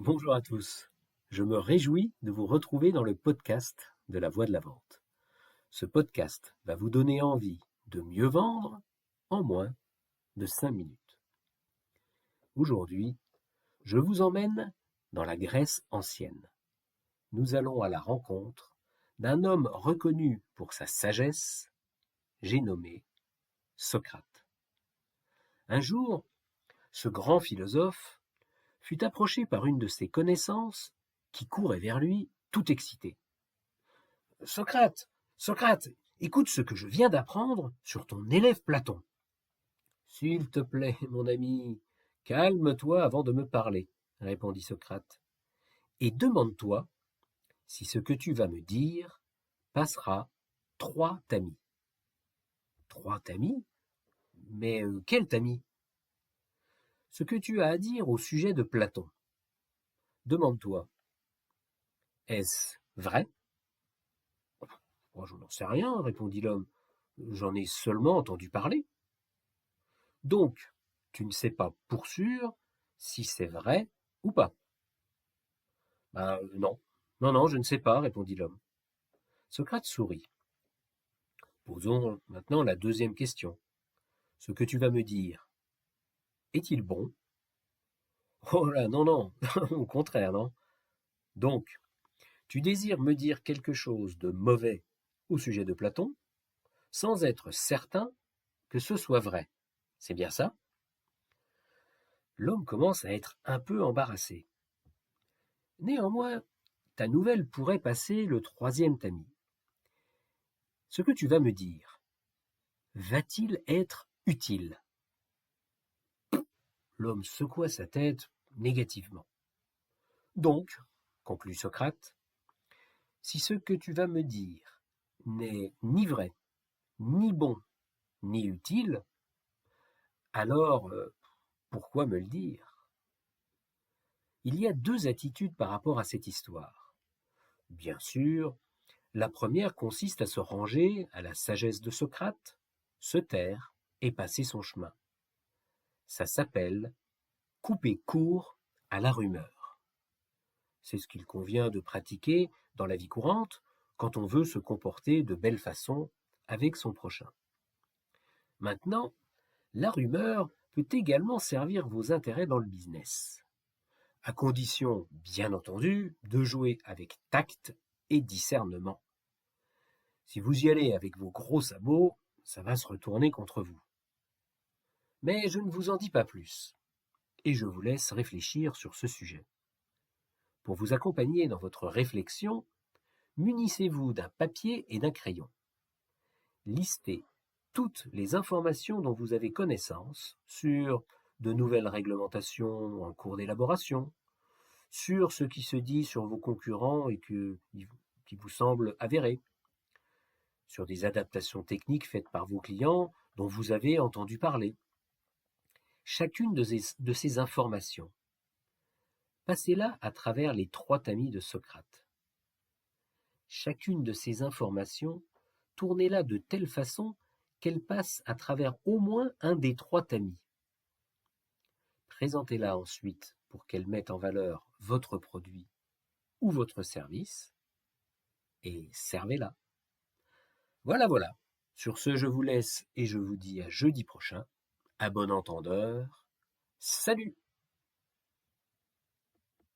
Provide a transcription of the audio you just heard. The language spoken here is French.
Bonjour à tous. Je me réjouis de vous retrouver dans le podcast de la Voix de la Vente. Ce podcast va vous donner envie de mieux vendre en moins de 5 minutes. Aujourd'hui, je vous emmène dans la Grèce ancienne. Nous allons à la rencontre d'un homme reconnu pour sa sagesse, j'ai nommé Socrate. Un jour, ce grand philosophe fut approché par une de ses connaissances qui courait vers lui tout excitée. Socrate, Socrate, écoute ce que je viens d'apprendre sur ton élève Platon. S'il te plaît, mon ami, calme-toi avant de me parler, répondit Socrate, et demande-toi si ce que tu vas me dire passera 3 tamis. 3 tamis? Mais quel tamis? Ce que tu as à dire au sujet de Platon. Demande-toi, est-ce vrai? Je n'en sais rien, répondit l'homme. J'en ai seulement entendu parler. Donc, tu ne sais pas pour sûr si c'est vrai ou pas. Non. Non, je ne sais pas, répondit l'homme. Socrate sourit. Posons maintenant la deuxième question. Ce que tu vas me dire, est-il bon? Oh là, non, au contraire, non. Donc, tu désires me dire quelque chose de mauvais au sujet de Platon, sans être certain que ce soit vrai. C'est bien ça? L'homme commence à être un peu embarrassé. Néanmoins, ta nouvelle pourrait passer le 3e tamis. Ce que tu vas me dire, va-t-il être utile? L'homme secoua sa tête négativement. Donc, conclut Socrate, si ce que tu vas me dire n'est ni vrai, ni bon, ni utile, alors pourquoi me le dire? Il y a 2 attitudes par rapport à cette histoire. Bien sûr, la première consiste à se ranger à la sagesse de Socrate, se taire et passer son chemin. Ça s'appelle couper court à la rumeur. C'est ce qu'il convient de pratiquer dans la vie courante quand on veut se comporter de belle façon avec son prochain. Maintenant, la rumeur peut également servir vos intérêts dans le business, à condition, bien entendu, de jouer avec tact et discernement. Si vous y allez avec vos gros sabots, ça va se retourner contre vous. Mais je ne vous en dis pas plus, et je vous laisse réfléchir sur ce sujet. Pour vous accompagner dans votre réflexion, munissez-vous d'un papier et d'un crayon. Listez toutes les informations dont vous avez connaissance sur de nouvelles réglementations en cours d'élaboration, sur ce qui se dit sur vos concurrents et qui vous semble avéré, sur des adaptations techniques faites par vos clients dont vous avez entendu parler. Chacune de ces informations, passez-la à travers les 3 tamis de Socrate. Chacune de ces informations, tournez-la de telle façon qu'elle passe à travers au moins un des 3 tamis. Présentez-la ensuite pour qu'elle mette en valeur votre produit ou votre service et servez-la. Voilà. Sur ce, je vous laisse et je vous dis à jeudi prochain. À bon entendeur. Salut!